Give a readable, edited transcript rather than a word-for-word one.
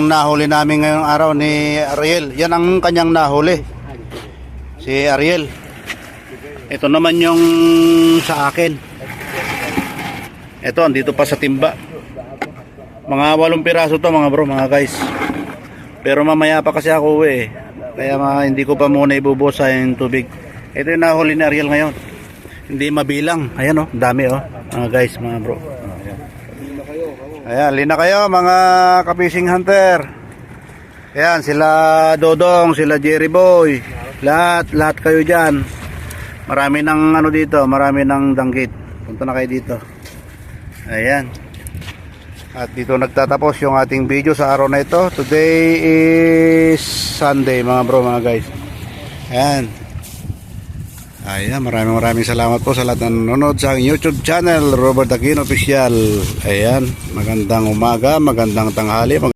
nahuli namin ngayong araw ni Ariel. Yan ang kanyang nahuli. Si Ariel. Ito naman yung sa akin. Ito, andito pa sa timba. Mga 8 piraso to mga bro, mga guys. Pero mamaya pa kasi ako uwi eh. Kaya hindi ko pa muna ibubusa yung tubig. Ito yung nahuli ni Ariel ngayon. Hindi mabilang. Ayan oh, dami oh. Mga guys, mga bro. Ayan, lina kayo mga ka-fishing hunter. Ayan, sila Dodong, sila Jerry Boy. Lahat kayo dyan. Marami ng ano dito, marami ng danggit. Punta na kayo dito. Ayan. At dito nagtatapos yung ating video sa araw na ito. Today is Sunday mga bro, mga guys. Ayan. Ayan, maraming salamat po sa lahat ng nanonood sa aking YouTube channel, Robert Aquino Official. Ayan, magandang umaga, magandang tanghali.